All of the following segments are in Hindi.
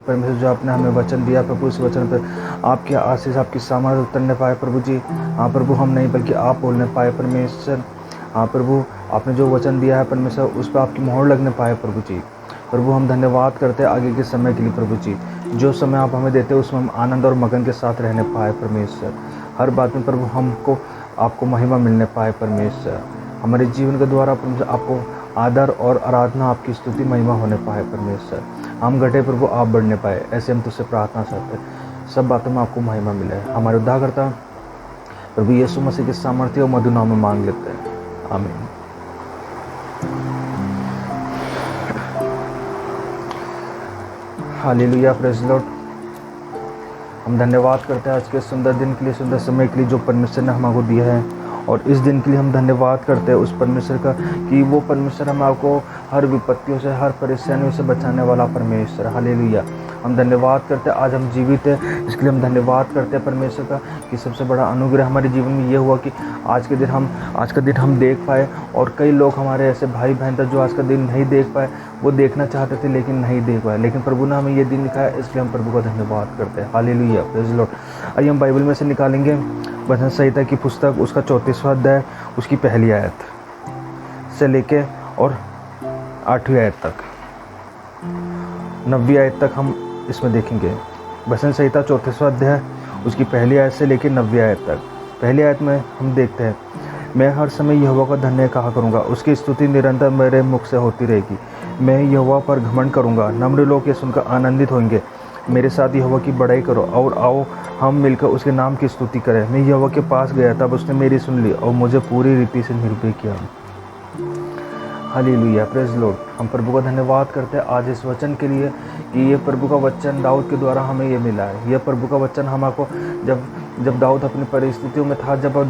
परमेश्वर जो आपने हमें वचन दिया प्रभु, इस वचन पर आपकी आशीष आपकी सामर्थ्य उतरने पाए प्रभु जी। हाँ प्रभु, हम नहीं बल्कि आप बोलने पाए परमेश्वर। हाँ प्रभु, आपने जो वचन दिया है परमेश्वर, उस पर आपकी मोहर लगने पाए प्रभु जी। प्रभु हम धन्यवाद करते हैं आगे के समय के लिए प्रभु जी। जो समय आप हमें देते हैं उसमें हम आनंद और मगन के साथ रहने पाए परमेश्वर। हर बात में प्रभु हमको आपको महिमा मिलने पाए परमेश्वर। हमारे जीवन के द्वारा परमेश्वर आपको आदर और आराधना, आपकी स्तुति महिमा होने पाए परमेश्वर। हम घटे प्रभु, आप बढ़ने पाए, ऐसे हम तुझसे प्रार्थना करते हैं। सब बातों में आपको महिमा मिले। हमारे उद्धारकर्ता प्रभु यीशु मसीह के सामर्थ्य और मधुर नाम में मांग लेते हैं, आमीन। Hallelujah, praise Lord. हम धन्यवाद करते हैं आज के सुंदर दिन के लिए, सुंदर समय के लिए जो परमेश्वर ने हमको दिया है। और इस दिन के लिए हम धन्यवाद करते हैं उस परमेश्वर का कि वो परमेश्वर हम आपको हर विपत्तियों से, हर परेशानियों से बचाने वाला परमेश्वर। हालेलुया, हम धन्यवाद करते हैं आज हम जीवित हैं, इसके लिए हम धन्यवाद करते हैं परमेश्वर का कि सबसे बड़ा अनुग्रह हमारे जीवन में ये हुआ कि आज का दिन हम देख पाए। और कई लोग हमारे ऐसे भाई बहन थे जो आज का दिन नहीं देख पाए, वो देखना चाहते थे लेकिन नहीं देख पाए, लेकिन प्रभु ने हमें ये दिन दिखाया, इसलिए हम प्रभु का धन्यवाद करते हैं। Hallelujah, praise Lord. आइए हम बाइबल में से निकालेंगे वचन संहिता की पुस्तक, उसका 34वां अध्याय, उसकी पहली आयत से लेके और 8वीं आयत तक, 9वीं आयत तक हम इसमें देखेंगे। वचन संहिता 34वां अध्याय, उसकी पहली आयत से लेकर 9वीं आयत तक। पहली आयत में हम देखते हैं, मैं हर समय यहोवा का धन्य कहा करूँगा, उसकी स्तुति निरंतर मेरे मुख से होती रहेगी। मैं यहोवा पर घमंड करूँगा, नम्र लोग ये सुनकर आनंदित होंगे। मेरे साथ यहोवा की बड़ाई करो और आओ हम मिलकर उसके नाम की स्तुति करें। मैं यहोवा के पास गया, तब उसने मेरी सुन ली और मुझे पूरी रीति से निर्भय किया। Hallelujah, praise Lord. हम प्रभु का धन्यवाद करते हैं आज इस वचन के लिए कि ये प्रभु का वचन दाऊद के द्वारा हमें ये मिला है। यह प्रभु का वचन हमको जब दाऊद अपनी परिस्थितियों में था, जब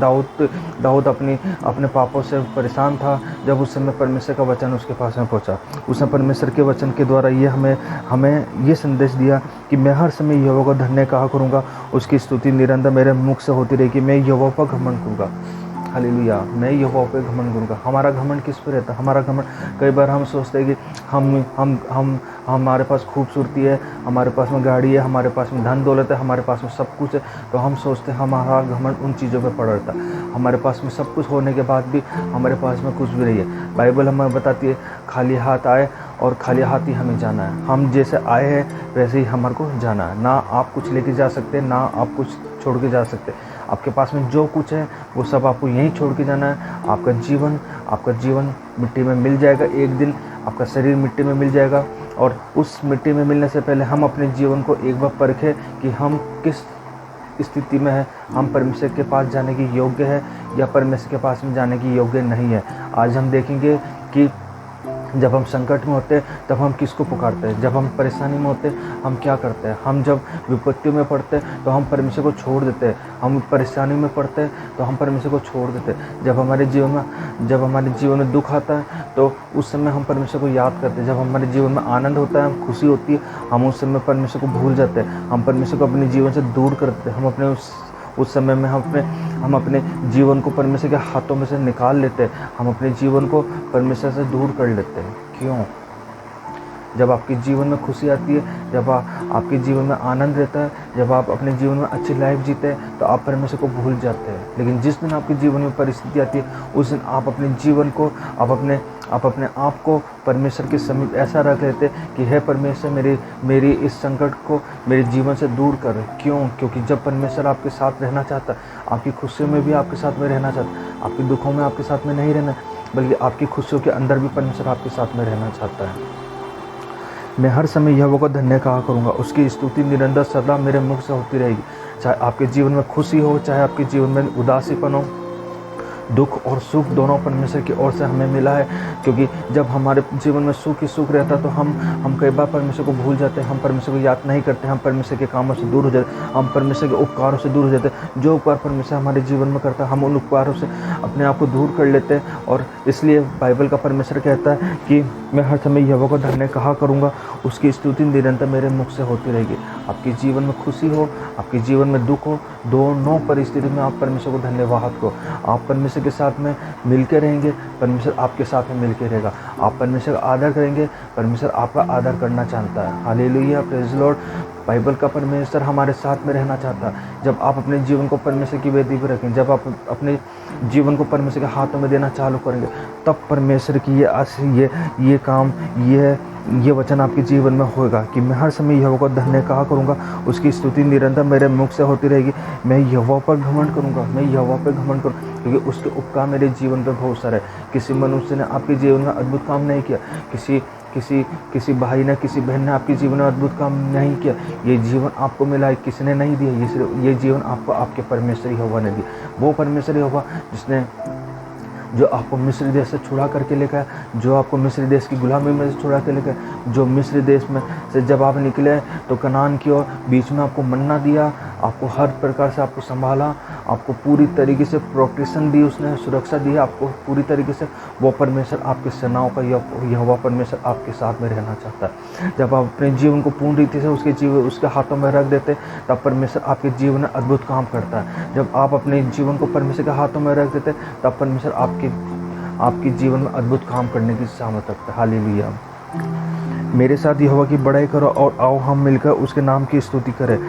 दाऊद अपने पापों से परेशान था, जब उस समय परमेश्वर का वचन उसके पास में पहुंचा, उसने परमेश्वर के वचन के द्वारा ये हमें ये संदेश दिया कि मैं हर समय यहोवा को धन्य कहा करूँगा, उसकी स्तुति निरंतर मेरे मुख से होती रहेगी। मैं यहोवा पर घमंड करूँगा। हालेलुया, मैं यहोवा पे घमंड करूँगा। हमारा घमंड किस पे रहता है? हमारा घमंड, कई बार हम सोचते हैं कि हमारे पास खूबसूरती है, हमारे पास में गाड़ी है, हमारे पास में धन दौलत है, हमारे पास में सब कुछ है, तो हम सोचते हैं हमारा घमंड उन चीज़ों पे पड़ा रहता है। हमारे पास में सब कुछ होने के बाद भी हमारे पास में कुछ भी नहीं है। बाइबल हमें बताती है खाली हाथ आए और खाली हाथ ही हमें जाना है। हम जैसे आए हैं वैसे ही हमारे को जाना है। ना आप कुछ लेके जा सकते, ना आप कुछ छोड़ के जा सकते। आपके पास में जो कुछ है वो सब आपको यहीं छोड़ के जाना है। आपका जीवन मिट्टी में मिल जाएगा एक दिन, आपका शरीर मिट्टी में मिल जाएगा। और उस मिट्टी में मिलने से पहले हम अपने जीवन को एक बार परखें कि हम किस स्थिति में है, हम परमेश्वर के पास जाने की योग्य है या परमेश्वर के पास में जाने की योग्य नहीं है। आज हम देखेंगे कि जब हम संकट में होते हैं तब हम किसको पुकारते हैं, जब हम परेशानी में होते हैं हम क्या करते हैं, हम जब विपत्तियों में पड़ते हैं तो हम परमेश्वर को छोड़ देते हैं, हम परेशानी में पड़ते हैं तो हम परमेश्वर को छोड़ देते हैं। जब हमारे जीवन में दुख आता है तो उस समय हम परमेश्वर को याद करते हैं। जब हमारे जीवन में आनंद होता है, खुशी होती है, हम उस समय परमेश्वर को भूल जाते हैं, हम परमेश्वर को अपने जीवन से दूर कर देते हैं। हम अपने उस समय में हम अपने जीवन को परमेश्वर के हाथों में से निकाल लेते हैं, हम अपने जीवन को परमेश्वर से दूर कर लेते हैं। क्यों? जब आपके जीवन में खुशी आती है, जब आपके जीवन में आनंद रहता है, जब आप अपने जीवन में अच्छी लाइफ जीते हैं तो आप परमेश्वर को भूल जाते हैं। लेकिन जिस दिन आपके जीवन में परिस्थिति आती है उस दिन आप अपने जीवन को, आप अपने आप को परमेश्वर के समीप ऐसा रख लेते हैं कि हे परमेश्वर, मेरी इस संकट को मेरे जीवन से दूर कर। क्यों? क्योंकि जब परमेश्वर आपके साथ रहना चाहता है, आपकी खुशियों में भी आपके साथ में रहना चाहता है, आपके दुखों में आपके साथ में नहीं रहना, बल्कि आपकी खुशियों के अंदर भी परमेश्वर आपके साथ में रहना चाहता है। मैं हर समय यहोवा को धन्य कहा करूँगा, उसकी स्तुति निरंतर सदा मेरे मुख से होती रहेगी। चाहे आपके जीवन में खुशी हो, चाहे आपके जीवन में उदासीपन हो, दुख और सुख दोनों परमेश्वर की ओर से हमें मिला है। क्योंकि जब हमारे जीवन में सुख ही सुख रहता तो हम कई बार परमेश्वर को भूल जाते हैं, हम परमेश्वर को याद नहीं करते, हम परमेश्वर के कामों से दूर हो जाते, हम परमेश्वर के उपकारों से दूर हो जाते। जो उपकार परमेश्वर हमारे जीवन में करता है हम उन उपकारों से अपने आप को दूर कर लेते हैं। और इसलिए बाइबल का परमेश्वर कहता है कि मैं हर समय यहोवा को धन्य कहा करूँगा, उसकी स्तुति निरंतर मेरे मुख से होती रहेगी। आपके जीवन में खुशी हो, आपके जीवन में दुख हो, दोनों परिस्थिति में आप परमेश्वर को धन्यवाद को। आप परमेश्वर के साथ में मिल के रहेंगे, परमेश्वर आपके साथ में मिल के रहेगा। आप परमेश्वर का आदर करेंगे, परमेश्वर आपका आदर करना चाहता है। Hallelujah, praise Lord. बाइबल का परमेश्वर हमारे साथ में रहना चाहता है। जब आप अपने जीवन को परमेश्वर की वेदी पर रखेंगे, जब आप अपने जीवन को परमेश्वर के हाथों में देना चालू करेंगे, तब परमेश्वर की ये काम, ये वचन आपके जीवन में होगा कि मैं हर समय यहोवा को धन्य कहा करूँगा, उसकी स्तुति निरंतर मेरे मुख से होती रहेगी। मैं यहोवा पर घमंड करूँगा, मैं यहोवा पर घमंड करूँ, क्योंकि उसके उपकार मेरे जीवन पर बहुत सारे। किसी मनुष्य ने आपके जीवन में अद्भुत काम नहीं किया, किसी भाई ने, किसी बहन ने आपके जीवन में अद्भुत काम नहीं किया। ये जीवन आपको मिला है, किसी ने नहीं दिया। ये जीवन आपको आपके परमेश्वर यहोवा ने दिया। वो परमेश्वर यहोवा जो आपको मिस्र देश से छुड़ा करके लेकर आया, जो आपको मिस्र देश की गुलामी में से छुड़ा के लेकर, जो मिस्र देश में से जब आप निकले तो कनान की ओर, बीच में आपको मन्ना दिया, आपको हर प्रकार से आपको संभाला, आपको पूरी तरीके से प्रोटेक्शन दी, उसने सुरक्षा दी आपको पूरी तरीके से। वो परमेश्वर आपके सेनाओं का यहोवा परमेश्वर आपके साथ में रहना चाहता है। जब आप अपने जीवन को पूर्ण रीति से उसके हाथों में रख देते, तब परमेश्वर आपके जीवन में अद्भुत काम करता है। जब आप अपने जीवन को परमेश्वर के हाथों में रख देते, तब परमेश्वर आपके जीवन में अद्भुत काम करने की सामर्थ रखता है। हालेलुया। मेरे साथ यहोवा की बड़ाई करो और आओ हम मिलकर उसके नाम की स्तुति करें।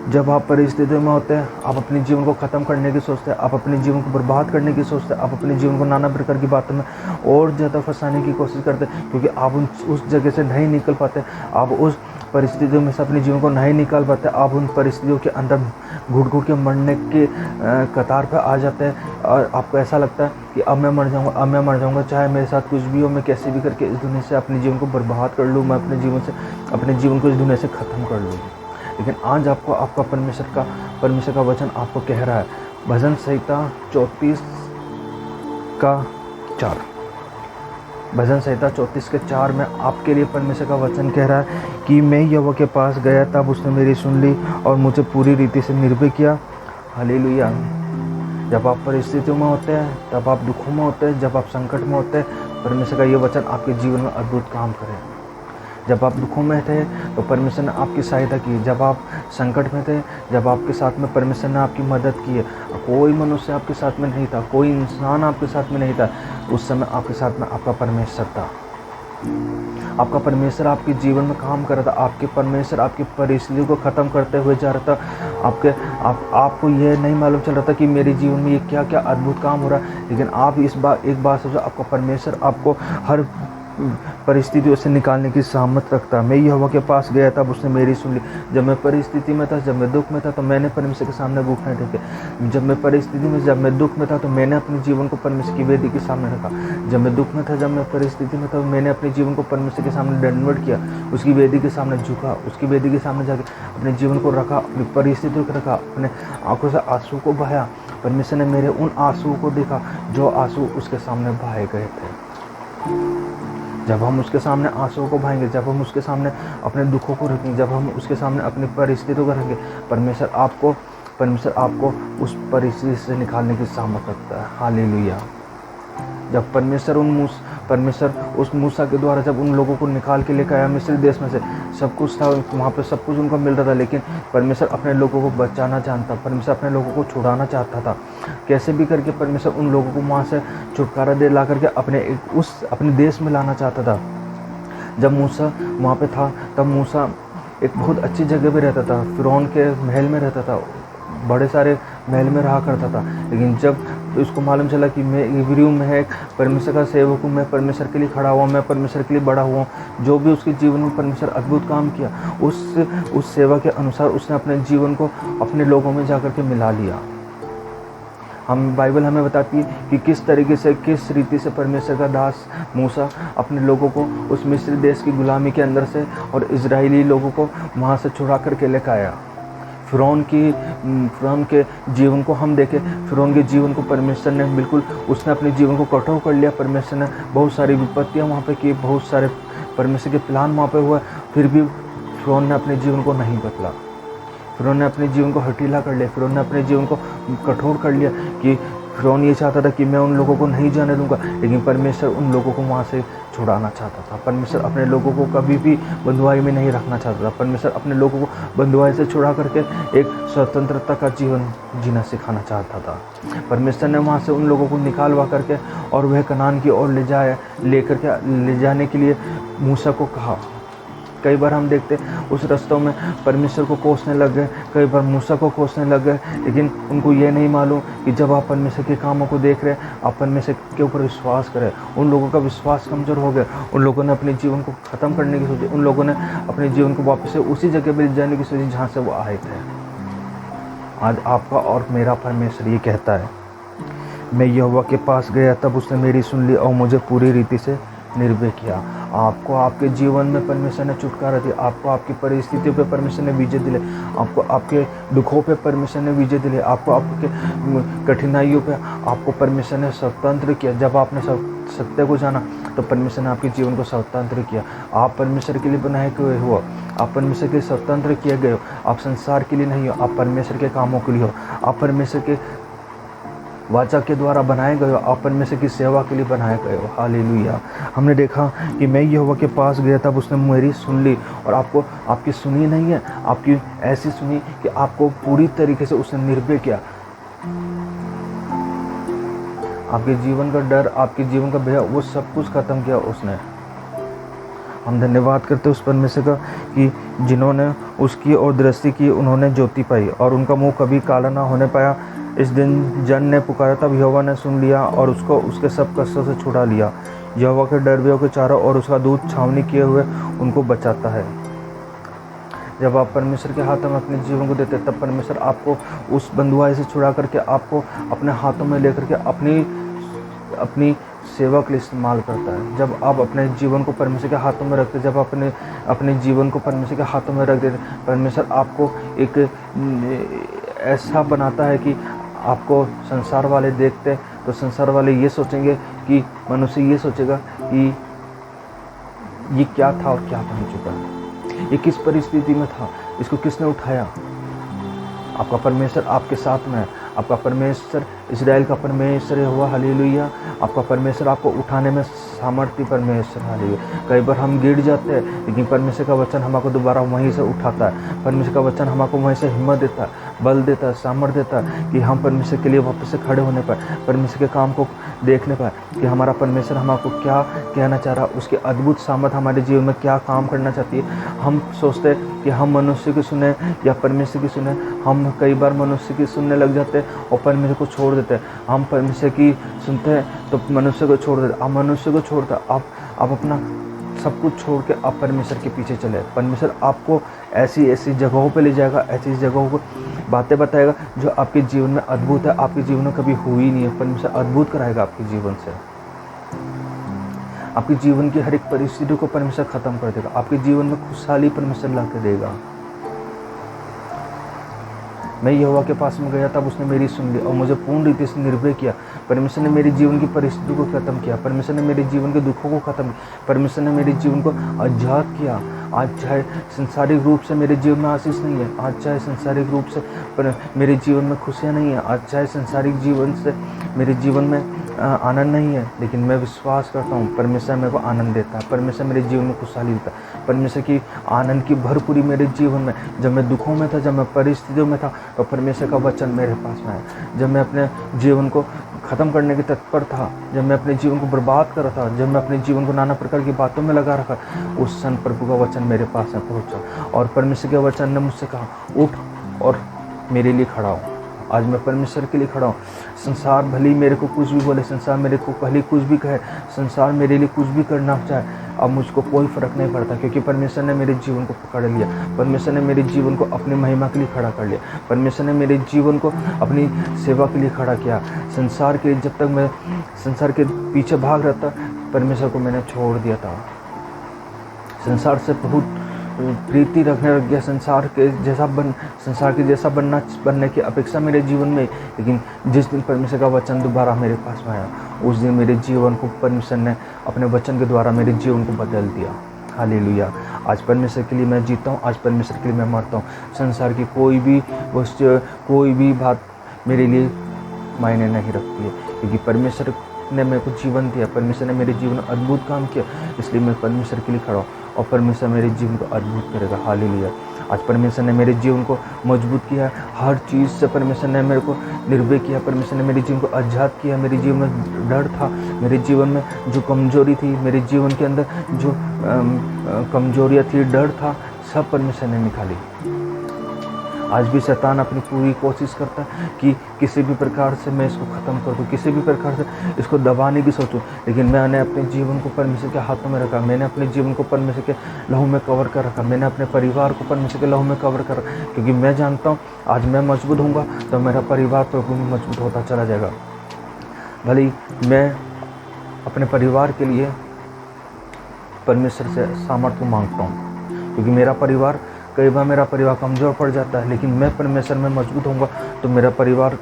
जब आप परिस्थितियों में होते हैं, आप अपने जीवन को ख़त्म करने की सोचते हैं, आप अपने जीवन को बर्बाद करने की सोचते हैं, आप अपने जीवन को नाना प्रकार की बातों में और ज़्यादा फंसाने की कोशिश करते हैं, क्योंकि आप उस जगह से नहीं निकल पाते, आप उस परिस्थितियों में से अपने जीवन को नहीं निकाल पाते, आप उन परिस्थितियों के अंदर घुट घुट के मरने के कतार पर आ जाते हैं और आपको ऐसा लगता है कि अब मैं मर जाऊँगा, चाहे मेरे साथ कुछ भी हो, मैं कैसे भी करके इस दुनिया से अपने जीवन को बर्बाद कर लूँ, मैं अपने जीवन को इस दुनिया से ख़त्म कर लूँ। लेकिन आज आपको आपका परमेश्वर का वचन आपको कह रहा है, भजन संहिता 34:4, भजन संहिता 34:4 में आपके लिए परमेश्वर का वचन कह रहा है कि मैं यहोवा के पास गया, तब उसने मेरी सुन ली और मुझे पूरी रीति से निर्भय किया। हालेलुया। जब आप परिस्थितियों में होते हैं, तब आप दुखों में होते हैं, जब आप संकट में होते हैं, परमेश्वर का ये वचन आपके जीवन में अद्भुत काम करे। जब आप दुखों में थे तो परमेश्वर ने आपकी सहायता की, जब आप संकट में थे, जब आपके साथ में परमेश्वर ने आपकी मदद की है। कोई मनुष्य आपके साथ में नहीं था, कोई इंसान आपके साथ में नहीं था, उस समय आपके साथ में आपका परमेश्वर था। आपका परमेश्वर आपके जीवन में काम कर रहा था, आपके परमेश्वर आपकी परिस्थितियों को ख़त्म करते हुए जा रहा था। आपको यह नहीं मालूम चल रहा था कि मेरे जीवन में ये क्या क्या अद्भुत काम हो रहा है, लेकिन आप एक बात सोचो, आपका परमेश्वर आपको हर परिस्थितियों से निकालने की सामर्थ रखता है। मैं यहोवा के पास गया, तब उसने मेरी सुन ली। जब मैं परिस्थिति में था, जब मैं दुख में था, तो मैंने परमेश्वर के सामने घुटने टेके। जब मैं दुख में था, तो मैंने अपने जीवन को परमेश्वर की वेदी के सामने रखा। जब मैं दुख में था, जब मैं परिस्थिति में था, तो मैंने अपने जीवन को परमेश्वर के सामने दंडवत किया, उसकी वेदी के सामने झुका, उसकी वेदी के सामने जाके अपने जीवन को रखा, अपनी परिस्थितियों को रखा, अपने आंखों से आंसू को बहाया। परमेश्वर ने मेरे उन आंसुओं को देखा जो आंसू उसके सामने बहाए गए थे। जब हम उसके सामने आंसुओं को बहाएंगे, जब हम उसके सामने अपने दुखों को रखेंगे, जब हम उसके सामने अपनी परिस्थितियों को रखेंगे, परमेश्वर आपको उस परिस्थिति से निकालने की सामर्थ रखता है। हालेलुया। जब परमेश्वर उस मूसा के द्वारा जब उन लोगों को निकाल के लेकर आया मिस्र देश में से, सब कुछ था वहाँ पे, सब कुछ उनको मिल रहा था, लेकिन परमेश्वर अपने लोगों को बचाना चाहता, परमेश्वर अपने लोगों को छुड़ाना चाहता था। कैसे भी करके परमेश्वर उन लोगों को वहाँ से छुटकारा दे ला करके अपने देश में लाना चाहता था। जब मूसा वहाँ पे था, तब मूसा एक बहुत अच्छी जगह पे रहता था, फिरौन के महल में रहता था, बड़े सारे महल में रहा करता था। लेकिन जब उसको मालूम चला कि मैं इब्रियों में है, परमेश्वर का सेवक हूँ, मैं परमेश्वर के लिए खड़ा हुआ, मैं परमेश्वर के लिए बड़ा हुआ, जो भी उसके जीवन में परमेश्वर अद्भुत काम किया, उस सेवा के अनुसार उसने अपने जीवन को अपने लोगों में जाकर के मिला लिया। बाइबल हमें बताती है कि किस तरीके से, किस रीति से परमेश्वर का दास मूसा अपने लोगों को उस मिस्र देश की गुलामी के अंदर से और इजरायली लोगों को वहाँ से छुड़ा करके लेकर आया। फिरौन के जीवन को हम देखें, फिरौन के जीवन को परमेश्वर ने उसने अपने जीवन को कठोर कर लिया। परमेश्वर ने बहुत सारी विपत्तियाँ वहाँ पे की, बहुत सारे परमेश्वर के प्लान वहाँ पे हुआ, फिर भी फिरौन ने अपने जीवन को नहीं बदला। फिरौन ने अपने जीवन को हठीला कर लिया, फिरौन ने अपने जीवन को कठोर कर लिया कि फिरौन ये चाहता था कि मैं उन लोगों को नहीं जाने दूंगा, लेकिन परमेश्वर उन लोगों को वहाँ से छुड़ाना चाहता था। परमेश्वर अपने लोगों को कभी भी बंधुआई में नहीं रखना चाहता था। परमेश्वर अपने लोगों को बंधुआई से छुड़ा करके एक स्वतंत्रता का जीवन जीना सिखाना चाहता था। परमेश्वर ने वहाँ से उन लोगों को निकालवा करके और वह कनान की ओर ले जाने के लिए मूसा को कहा। कई बार हम देखते उस रास्तों में परमेश्वर को कोसने लग गए, कई बार मूसा को कोसने लग गए, लेकिन उनको ये नहीं मालूम कि जब आप परमेश्वर के कामों को देख रहे हैं, आप परमेश्वर के ऊपर विश्वास करें। उन लोगों का विश्वास कमज़ोर हो गया, उन लोगों ने अपने जीवन को ख़त्म करने की सोची, उन लोगों ने अपने जीवन को वापस से उसी जगह पर ले जाने की सोची जहाँ से वो आए थे। आज आपका और मेरा परमेश्वर ये कहता है, मैं यहोवा के पास गया, तब उसने मेरी सुन ली और मुझे पूरी रीति से निर्भय किया। आपको आपके जीवन में परमेश्वर ने छुटकारा दिया, आपको आपकी परिस्थितियों पे परमेश्वर ने विजय दिले, आपको आपके दुखों पे परमेश्वर ने विजय दिले, आपको आपके कठिनाइयों पे आपको परमेश्वर ने स्वतंत्र किया। जब आपने सत्य को जाना तो परमेश्वर ने आपके जीवन को स्वतंत्र किया। आप परमेश्वर के लिए बनाए हुए हो, आप परमेश्वर के स्वतंत्र किए गए हो। आप संसार के लिए नहीं हो, आप परमेश्वर के कामों के लिए हो। आप परमेश्वर के वाचा के द्वारा बनाए गए हो, आप परमेश्वर की सेवा के लिए बनाए गए हो। हालेलुया। हमने देखा कि मैं यहोवा के पास गया, तब उसने मेरी सुन ली। और आपको आपकी सुनी नहीं है, आपकी ऐसी सुनी कि आपको पूरी तरीके से उसने निर्भय किया। आपके जीवन का डर, आपके जीवन का भय, वो सब कुछ खत्म किया उसने। हम धन्यवाद करते उस परमेश्वर का कि जिन्होंने उसकी ओर दृष्टि की, उन्होंने ज्योति पाई और उनका मुंह कभी काला ना होने पाया। इस दिन जन ने पुकारा, तब यहोवा ने सुन लिया और उसको उसके सब कष्टों से छुड़ा लिया। यहोवा के डरवियों के चारों और उसका दूत छावनी किए हुए उनको बचाता है। जब आप परमेश्वर के हाथों में अपने जीवन को देते, तब परमेश्वर आपको उस बंधुआई से छुड़ा करके आपको अपने हाथों में लेकर के अपनी सेवा के लिए इस्तेमाल करता है। जब आप अपने जीवन को परमेश्वर के हाथों में रखते, जब अपने जीवन को परमेश्वर के हाथों में रख देते, परमेश्वर आपको एक ऐसा बनाता है कि आपको संसार वाले देखते तो संसार वाले ये सोचेंगे कि मनुष्य ये सोचेगा कि ये क्या था और क्या बन चुका, ये किस परिस्थिति में था, इसको किसने उठाया। आपका परमेश्वर आपके साथ में है, आपका परमेश्वर इस्राएल का परमेश्वर हुआ। हालेलुया। आपका परमेश्वर आपको उठाने में सामर्थ्य परमेश्वर। हालेलुया। कई बार हम गिर जाते हैं, लेकिन परमेश्वर का वचन हमको दोबारा वहीं से उठाता है। परमेश्वर का वचन हमको वहीं से हिम्मत देता है, बल देता है, सामर्थ्य देता है कि हम परमेश्वर के लिए वापस से खड़े होने पाए, परमेश्वर के काम को देखने पाए कि हमारा परमेश्वर हमको क्या कहना चाह रहा है, उसकी अद्भुत सामर्थ हमारे जीवन में क्या काम करना चाहती है। हम सोचते हैं कि हम मनुष्य की सुने या परमेश्वर की सुने। हम कई बार मनुष्य की सुनने लग जाते हैं और परमेश्वर को छोड़ देते हैं। हम परमेश्वर की सुनते हैं तो मनुष्य को छोड़ देते। आप मनुष्य को छोड़ते, आप अपना सब कुछ छोड़ के आप परमेश्वर के पीछे चले। परमेश्वर आपको ऐसी ऐसी जगहों पे ले जाएगा, ऐसी जगहों को बातें बताएगा जो आपके जीवन में अद्भुत है, आपके जीवन में कभी हुई नहीं है। परमेश्वर अद्भुत कराएगा आपके जीवन से। आपके जीवन की हर एक परिस्थिति को परमेश्वर खत्म कर देगा। आपके जीवन में खुशहाली परमेश्वर ला के देगा। मैं यहोवा के पास में गया, तब उसने मेरी सुन ली और मुझे पूर्ण रीति से निर्भय किया। परमेश्वर ने मेरे जीवन की परिस्थिति को खत्म किया, परमेश्वर ने मेरे जीवन के दुखों को खत्म किया, परमेश्वर ने मेरे जीवन को आजाद किया। आज चाहे संसारिक रूप से मेरे जीवन में आशीष नहीं है, आज चाहे संसारिक रूप से मेरे जीवन में खुशियाँ नहीं है, आज चाहे संसारिक जीवन से मेरे जीवन में आनंद नहीं है, लेकिन मैं विश्वास करता हूँ परमेश्वर मेरे को आनंद देता है, परमेश्वर मेरे जीवन में खुशहाली देता है, परमेश्वर की आनंद की भरपूरी मेरे जीवन में। जब मैं दुखों में था, जब मैं परिस्थितियों में था, तो परमेश्वर का वचन मेरे पास में आया। जब मैं अपने जीवन को ख़त्म करने के तत्पर था, जब मैं अपने जीवन को बर्बाद कर रहा था, जब मैं अपने जीवन को नाना प्रकार की बातों में लगा रखा, उस क्षण प्रभु का वचन मेरे पास में पहुँचा और परमेश्वर के वचन ने मुझसे कहा, उठ और मेरे लिए खड़ा हो। आज मैं परमेश्वर के लिए खड़ा हूँ। संसार भले मेरे को कुछ भी बोले, संसार मेरे को पहले कुछ भी कहे, संसार मेरे लिए कुछ भी करना चाहे, अब मुझको कोई फ़र्क नहीं पड़ता, क्योंकि परमेश्वर ने मेरे जीवन को पकड़ लिया। परमेश्वर ने मेरे जीवन को अपनी महिमा के लिए खड़ा कर लिया। परमेश्वर ने मेरे जीवन को अपनी सेवा के लिए खड़ा किया। संसार के जब तक मैं संसार के पीछे भाग रहा था, परमेश्वर को मैंने छोड़ दिया था। संसार से बहुत प्रीति रखने लग गया, संसार के जैसा बनने की अपेक्षा मेरे जीवन में। लेकिन जिस दिन परमेश्वर का वचन दोबारा मेरे पास में आया, उस दिन मेरे जीवन को परमेश्वर ने अपने वचन के द्वारा मेरे जीवन को बदल दिया। हालेलुया। आज परमेश्वर के लिए मैं जीता हूँ, आज परमेश्वर के लिए मैं मरता हूँ। संसार की कोई भी वस्तु, कोई भी बात मेरे लिए मायने नहीं रखती है, क्योंकि परमेश्वर ने मेरे को जीवन दिया, परमेश्वर ने मेरे जीवन में अद्भुत काम किया, इसलिए मैं परमेश्वर के लिए खड़ा हूँ और परमेश्वर मेरे जीवन को अद्भुत करेगा। हालेलुया। आज परमेश्वर ने मेरे जीवन को मजबूत किया, हर चीज़ से परमेश्वर ने मेरे को निर्भय किया, परमेश्वर ने मेरे जीवन को आज़ाद किया। मेरे जीवन में डर था, मेरे जीवन में जो कमजोरी थी, मेरे जीवन के अंदर जो कमजोरियाँ थी, डर था, सब परमेश्वर ने निकाली। आज भी शैतान अपनी पूरी कोशिश करता है कि किसी भी प्रकार से मैं इसको ख़त्म कर दूं, किसी भी प्रकार से इसको दबाने की सोचूं, लेकिन मैंने अपने जीवन को परमेश्वर के हाथों में रखा, मैंने अपने जीवन को परमेश्वर के लहू में कवर कर रखा, मैंने अपने परिवार को परमेश्वर के लहू में कवर कर रखा, क्योंकि मैं जानता हूँ आज मैं मजबूत होऊंगा तो मेरा परिवार प्रभु में मजबूत होता चला जाएगा। भले मैं अपने परिवार के लिए परमेश्वर से सामर्थ्य मांगता हूँ, क्योंकि कई बार मेरा परिवार कमज़ोर पड़ जाता है, लेकिन मैं परमेश्वर में मजबूत होऊंगा तो मेरा परिवार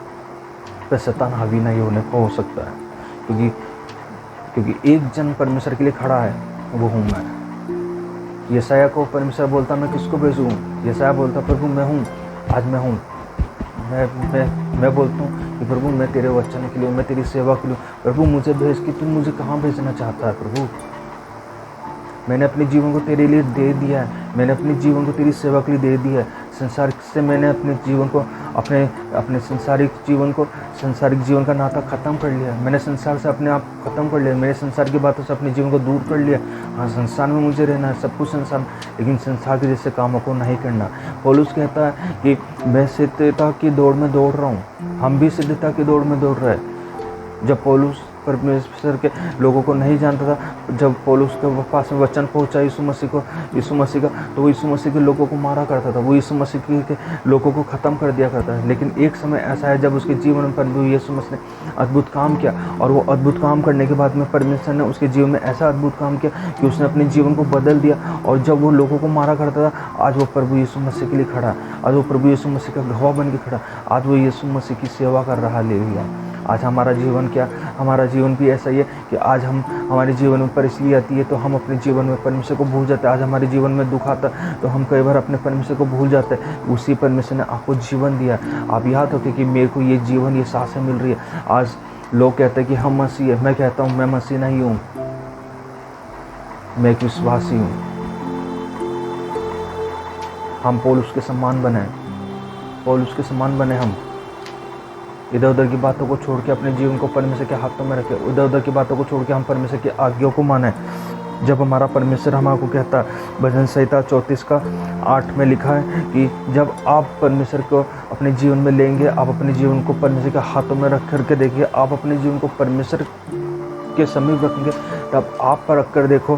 पे शैतान हावी नहीं होने को हो सकता है, क्योंकि एक जन परमेश्वर के लिए खड़ा है, वो हूँ मैं। यशायाह को परमेश्वर बोलता मैं किसको भेजूँ? यशायाह बोलता प्रभु मैं हूँ, आज मैं हूँ। मैं बोलता हूँ कि प्रभु मैं तेरे वचन के लिए, मैं तेरी सेवा के लिए, प्रभु मुझे भेज कि तू मुझे कहाँ भेजना चाहता है प्रभु। मैंने अपने जीवन को तेरे लिए दे दिया है, मैंने अपने जीवन को तेरी सेवा के लिए दे दिया है। संसार से मैंने अपने जीवन को अपने सांसारिक जीवन का नाता ख़त्म कर लिया, मैंने संसार से अपने आप ख़त्म कर लिया, मैंने संसार की बातों से अपने जीवन को दूर कर लिया। हाँ, संसार में मुझे रहना है, सब कुछ संसार, लेकिन संसार के जैसे कामों को नहीं करना। पौलुस कहता है कि मैं सिद्धता की दौड़ में दौड़ रहा हूँ, हम भी सिद्धता की दौड़ में दौड़ रहे हैं। जब पौलुस परमेश्वर के लोगों को नहीं जानता था, जब पौलुस के पास में वचन पहुंचा यीशु मसीह का, तो वो यीशु मसीह के लोगों को मारा करता था, वो यीशु मसीह के लोगों को ख़त्म कर दिया करता है। लेकिन एक समय ऐसा है जब उसके जीवन में प्रभु यीशु मसीह ने अद्भुत काम किया, और वो अद्भुत काम करने के बाद में परमेश्वर ने उसके जीवन में ऐसा अद्भुत काम किया कि उसने अपने जीवन को बदल दिया। और जब वो लोगों को मारा करता था, आज वो प्रभु यीशु मसीह के लिए खड़ा, आज वो प्रभु यीशु मसीह का गवाह बन के खड़ा, आज वो यीशु मसीह की सेवा कर रहा। हालेलुया। आज हमारा जीवन भी ऐसा ही है कि आज हमारे जीवन में परिस्थिति आती है तो हम अपने जीवन में परमेश्वर को भूल जाते हैं। आज हमारे जीवन में दुख आता है तो हम कई बार अपने परमेश्वर को भूल जाते हैं। उसी परमेश्वर ने आपको जीवन दिया। आप याद रखें कि मेरे को ये जीवन, ये सांसें मिल रही है। आज लोग कहते हैं कि हम मसीह है, मैं कहता हूँ मैं मसीह नहीं हूँ, मैं एक विश्वासी हूँ। हम पौलुस के समान बने, हम इधर उधर की बातों को छोड़ के अपने जीवन को परमेश्वर के हाथों में रखें। इधर उधर की बातों को छोड़ के हम परमेश्वर की आज्ञाओं को माने। जब हमारा परमेश्वर हमको कहता है, भजन संहिता 34:8 में लिखा है कि जब आप परमेश्वर को अपने जीवन में लेंगे, आप अपने जीवन को परमेश्वर के हाथों में रख करके देखिए, आप अपने जीवन को परमेश्वर के समीप रखेंगे, तब आप परख कर देखो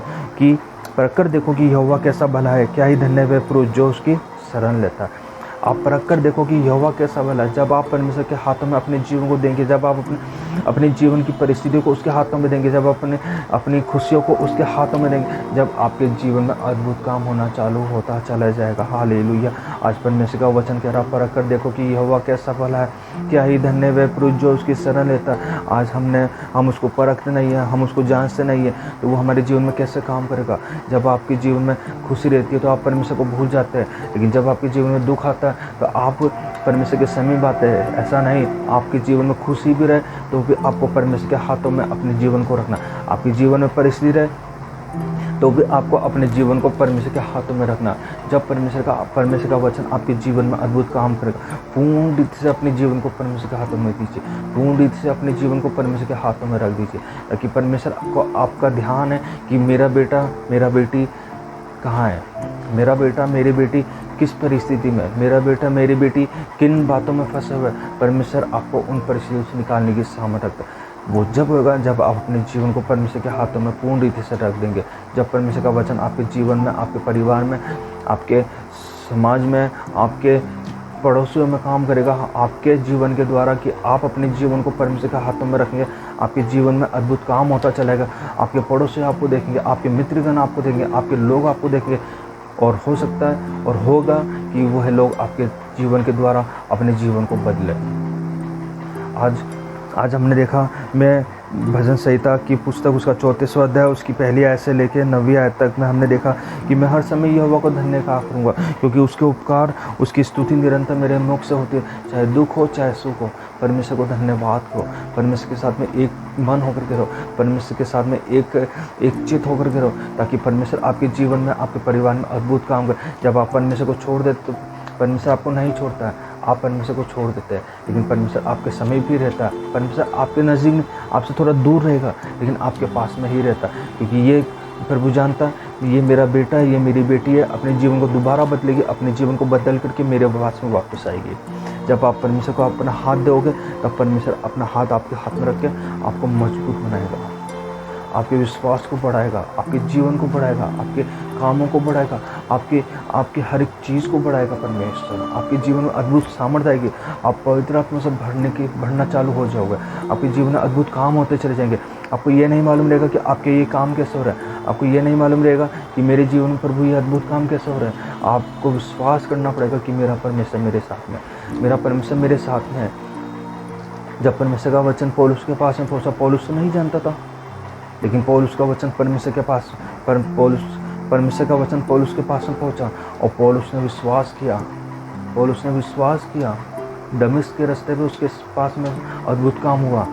कि यहोवा कैसा भला है, क्या ही धन्य वह पुरुष जो उसकी शरण लेता है। आप परख कर देखो कि यहोवा कैसा भला है। जब आप परमेश्वर के हाथों में अपने जीवन को देंगे, जब आप अपने जीवन की परिस्थितियों को उसके हाथों में देंगे, जब अपनी खुशियों को उसके हाथों में देंगे, जब आपके जीवन में अद्भुत काम होना चालू होता चला जाएगा। हालेलुया। आज परमेश्वर का वचन कह रहा, परख कर देखो कि यहोवा कैसा भला है, क्या ही धन्य वह पुरुष जो उसकी शरण लेता है। आज हम उसको परखते नहीं है, हम उसको जांचते नहीं है, तो वो हमारे जीवन में कैसे काम करेगा। जब आपके जीवन में खुशी रहती है तो आप परमेश्वर को भूल जाते हैं, लेकिन जब आपके जीवन में दुख आता है तो आप परमेश्वर के समीप आते हैं। ऐसा नहीं, आपके जीवन में खुशी भी रहे तो भी आपको परमेश्वर के हाथों में अपने जीवन को रखना। आपके जीवन में परिस्थिति रहे तो भी आपको अपने जीवन को परमेश्वर के हाथों में रखना। जब परमेश्वर का वचन आपके जीवन में अद्भुत काम करेगा, पूर्ण रीति से अपने जीवन को परमेश्वर के हाथों में दीजिए, पूर्ण रीति से अपने जीवन को परमेश्वर के हाथों में रख दीजिए, ताकि परमेश्वर को आपका ध्यान है कि मेरा बेटा मेरा बेटी कहाँ है, मेरा बेटा मेरी बेटी किस परिस्थिति में, मेरा बेटा मेरी बेटी किन बातों में फंसे हुए। परमेश्वर आपको उन परिस्थितियों से निकालने की सामर्थ्य रखता है। वो जब होगा जब आप अपने जीवन को परमेश्वर के हाथों में पूर्ण रीति से रख देंगे। जब परमेश्वर का वचन आपके जीवन में, आपके परिवार में, आपके समाज में, आपके पड़ोसियों में काम करेगा, आपके जीवन के द्वारा कि आप अपने जीवन को परमेश्वर के हाथों में रखेंगे, आपके जीवन में अद्भुत काम होता चलेगा। आपके पड़ोसी आपको देखेंगे, आपके मित्रगण आपको देखेंगे, आपके लोग आपको देखेंगे, और हो सकता है और होगा कि वह लोग आपके जीवन के द्वारा अपने जीवन को बदले। आज हमने देखा, मैं भजन संहिता की पुस्तक उसका 34वां अध्याय उसकी पहली आयत से लेकर 9वीं आयत तक में हमने देखा कि मैं हर समय यहोवा को धन्य कहा करूँगा, क्योंकि उसके उपकार, उसकी स्तुति निरंतर मेरे मुख से होती है। चाहे दुख हो चाहे सुख हो, परमेश्वर को धन्यवाद करो, परमेश्वर के साथ में एक मन होकर के रहो, परमेश्वर के साथ में एक चित होकर के रहो, ताकि परमेश्वर आपके जीवन में, आपके परिवार में अद्भुत काम करे। जब आप परमेश्वर को छोड़ देते तो परमेश्वर आपको नहीं छोड़ता है, आप परमेश्वर को छोड़ देते हैं, लेकिन परमेश्वर आपके समीप ही रहता है। परमेश्वर आपके नज़दीक, आपसे थोड़ा दूर रहेगा, लेकिन आपके पास में ही रहता है, क्योंकि ये प्रभु जानता है ये मेरा बेटा है, ये मेरी बेटी है, अपने जीवन को दोबारा बदलेगी, अपने जीवन को बदल करके मेरे पास में वापस आएगी। जब आप परमेश्वर को अपना हाथ दोगे, तब परमेश्वर अपना हाथ आपके हाथ में रख के आपको मजबूत बनाएगा, आपके विश्वास को बढ़ाएगा, आपके जीवन को बढ़ाएगा, आपके कामों को बढ़ाएगा, आपके हर एक चीज़ को बढ़ाएगा। परमेश्वर आपके जीवन में अद्भुत सामर्थ्य आएगी, आप पवित्र आत्मा से बढ़ना चालू हो जाओगे, आपके जीवन में अद्भुत काम होते चले जाएंगे। आपको ये नहीं मालूम रहेगा कि आपके ये काम कैसे हो रहा है, आपको ये नहीं मालूम रहेगा कि मेरे जीवन में प्रभु ये अद्भुत काम कैसे हो रहा है। आपको विश्वास करना पड़ेगा कि मेरा परमेश्वर मेरे साथ में, मेरा परमेश्वर मेरे साथ में है। जब परमेश्वर का वचन पौलुस के पास में पहुँचा, पौलुस तो नहीं जानता था, लेकिन पौलुस का वचन परमेश्वर के पास परमेश्वर का वचन पौलुस के पास में पहुंचा, और पौलुस ने विश्वास किया। दमिश्क के रास्ते पे उसके पास में अद्भुत काम हुआ।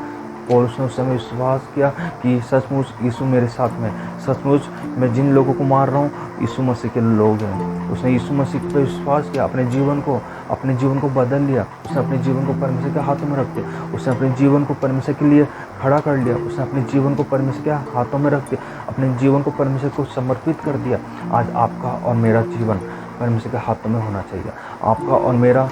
पौलुस ने उस समय विश्वास किया कि सचमुच यीशु मेरे साथ में, सचमुच मैं जिन लोगों को मार रहा हूँ यीशु मसीह के लोग हैं। उसने यीशु मसीह पर विश्वास किया, अपने जीवन को बदल लिया। उसने अपने जीवन को परमेश्वर के हाथों में रख दिया, उसने अपने जीवन को परमेश्वर के लिए खड़ा कर लिया, उसने अपने जीवन को परमेश्वर के हाथों में रख दिया, अपने जीवन को परमेश्वर को समर्पित कर दिया। आज आपका और मेरा जीवन परमेश्वर के हाथों में होना चाहिए। आपका और मेरा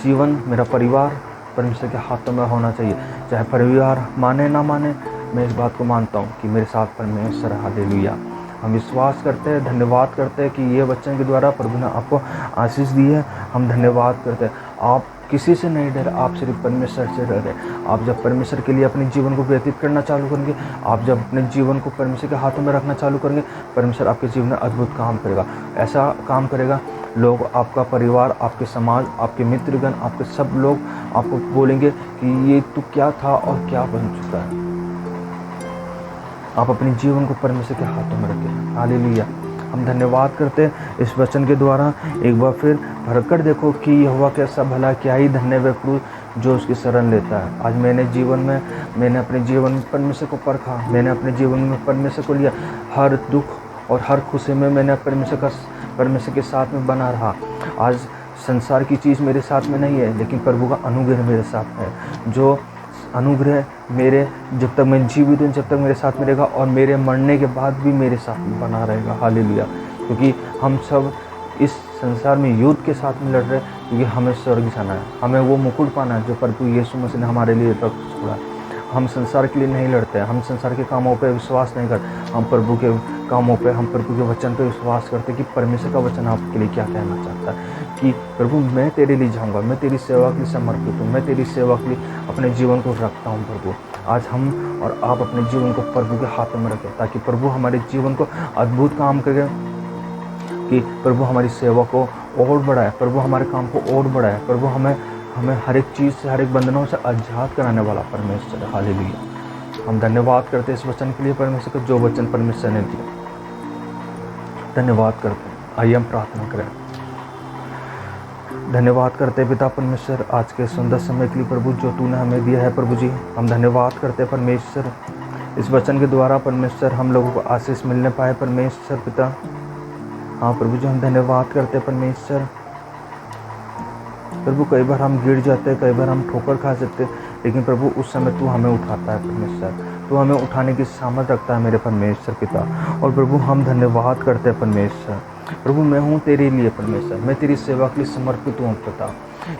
जीवन, मेरा परिवार परमेश्वर के हाथों में होना चाहिए। चाहे परिवार माने ना माने, मैं इस बात को मानता हूँ कि मेरे साथ परमेश्वर, हालेलुया। हम विश्वास करते हैं, धन्यवाद करते हैं कि ये वचन के द्वारा प्रभु ने आपको आशीष दी है। हम धन्यवाद करते हैं। आप किसी से नहीं डरे, आप सिर्फ परमेश्वर से डरे। आप जब परमेश्वर के लिए अपने जीवन को व्यतीत करना चालू करेंगे, आप जब अपने जीवन को परमेश्वर के हाथों में रखना चालू करेंगे, परमेश्वर आपके जीवन में अद्भुत काम करेगा। ऐसा काम करेगा, लोग, आपका परिवार, आपके समाज, आपके मित्रगण, आपके सब लोग आपको बोलेंगे कि ये तू क्या था और क्या बन चुका है। आप अपने जीवन को परमेश्वर के हाथों में रखें। हालेलुया। हम धन्यवाद करते हैं इस वचन के द्वारा। एक बार फिर भरकर देखो कि यहोवा कैसा भला, क्या ही धन्य वह पुरुष जो उसकी शरण लेता है। आज मैंने अपने जीवन में परमेश्वर को परखा, मैंने अपने जीवन में परमेश्वर को लिया। हर दुख और हर खुशी में मैंने परमेश्वर के साथ में बना रहा। आज संसार की चीज़ मेरे साथ में नहीं है, लेकिन प्रभु का अनुग्रह मेरे साथ है। जो अनुग्रह मेरे, जब तक मैं जीवित हूँ, जब तक मेरे साथ में रहेगा, और मेरे मरने के बाद भी मेरे साथ में बना रहेगा। हालेलुया। क्योंकि हम सब इस संसार में युद्ध के साथ में लड़ रहे हैं, क्योंकि हमें स्वर्ग जाना है, हमें वो मुकुट पाना है जो प्रभु यीशु मसीह ने हमारे लिए रख छोड़ा। हम संसार के लिए नहीं लड़ते हैं, हम संसार के कामों पे विश्वास नहीं करते, हम प्रभु के कामों पे, हम प्रभु के वचन पे विश्वास करते कि परमेश्वर का वचन आपके लिए क्या कहना चाहता है। कि प्रभु मैं तेरे लिए जाऊँगा, मैं तेरी सेवा के लिए समर्पित हूँ, मैं तेरी सेवा के लिए अपने जीवन को रखता हूँ। प्रभु आज हम और आप अपने जीवन को प्रभु के हाथों में रखें, ताकि प्रभु हमारे जीवन को अद्भुत काम करे, कि प्रभु हमारी सेवा को और बढ़ाए, प्रभु हमारे काम को और बढ़ाए। प्रभु हमें हर एक चीज़ से, हर एक बंधनों से आज़ाद कराने वाला परमेश्वर। हालेलुया। हम धन्यवाद करते हैं इस वचन के लिए परमेश्वर का, जो वचन परमेश्वर ने दिया। धन्यवाद करते हैं। आइए हम प्रार्थना करें। धन्यवाद करते हैं पिता परमेश्वर आज के सुंदर समय के लिए प्रभु, जो तूने हमें दिया है। प्रभु जी हम धन्यवाद करते हैं परमेश्वर, इस वचन के द्वारा परमेश्वर हम लोगों को आशीष मिलने पाए परमेश्वर पिता। हाँ प्रभु जी हम धन्यवाद करते हैं परमेश्वर। प्रभु कई बार हम गिर जाते हैं, कई बार हम ठोकर खा सकते हैं, लेकिन प्रभु उस समय तू हमें उठाता है परमेश्वर, तू हमें उठाने की सामर्थ रखता है मेरे परमेश्वर पिता। और प्रभु हम धन्यवाद करते हैं परमेश्वर। प्रभु मैं हूँ तेरे लिए परमेश्वर, मैं तेरी सेवा के लिए समर्पित हूँ पिता,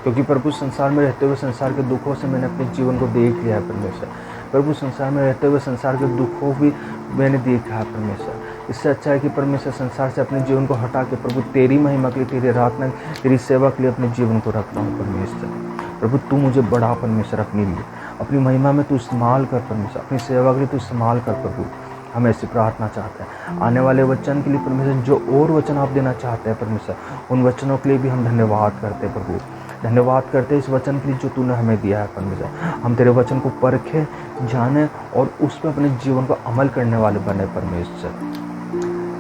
क्योंकि प्रभु संसार में रहते हुए संसार के दुखों से मैंने अपने जीवन को देख लिया है परमेश्वर। प्रभु संसार में रहते हुए संसार के दुखों भी मैंने देखा है परमेश्वर। इससे अच्छा है कि परमेश्वर संसार से अपने जीवन को हटा के प्रभु तेरी महिमा के लिए, तेरी आराधना, तेरी सेवा के लिए अपने जीवन को रखता हूँ परमेश्वर। प्रभु तू मुझे बढ़ा परमेश्वर अपने लिए, अपनी महिमा में तू इस्तेमाल कर परमेश्वर, अपनी सेवा के लिए तू इस्तेमाल कर प्रभु। हम ऐसी प्रार्थना चाहते हैं आने वाले वचन के लिए परमेश्वर, जो और वचन आप देना चाहते हैं परमेश्वर, उन वचनों के लिए भी हम धन्यवाद करते हैं प्रभु। धन्यवाद करते हैं इस वचन के लिए जो तूने हमें दिया है परमेश्वर। हम तेरे वचन को परखे, जाने और उस पर अपने जीवन को अमल करने वाले बने परमेश्वर।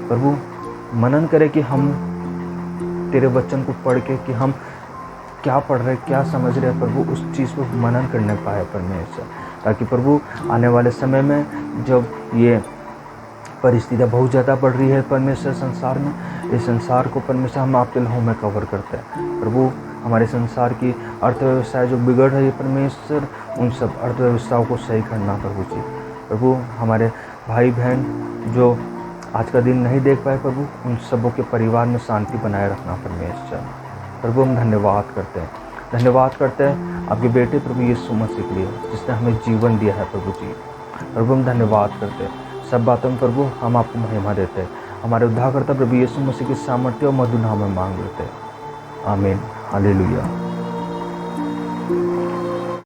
प्रभु मनन करे कि हम तेरे वचन को पढ़ के कि हम क्या पढ़ रहे, क्या समझ रहे हैं प्रभु, उस चीज़ पर मनन करने पाए परमेश्वर, ताकि प्रभु आने वाले समय में जब ये परिस्थितियाँ बहुत ज़्यादा बढ़ रही है परमेश्वर संसार में, इस संसार को परमेश्वर हम आपके लहू में कवर करते हैं प्रभु। हमारे संसार की अर्थव्यवस्था जो बिगड़ रही है परमेश्वर, उन सब अर्थव्यवस्थाओं को सही करना प्रभु जी। प्रभु हमारे भाई बहन जो आज का दिन नहीं देख पाए प्रभु, उन सबों के परिवार में शांति बनाए रखना परमेश्वर। प्रभु हम धन्यवाद करते हैं आपके बेटे प्रभु यीशु मसीह के लिए जिसने हमें जीवन दिया है प्रभु जी। प्रभु हम धन्यवाद करते हैं, सब बातों में प्रभु हम आपको महिमा देते हैं। हमारे उद्धारकर्ता प्रभु यीशु मसीह की सामर्थ्य और मधुर नाम में मांग लेते हैं, आमीन, हालेलुया।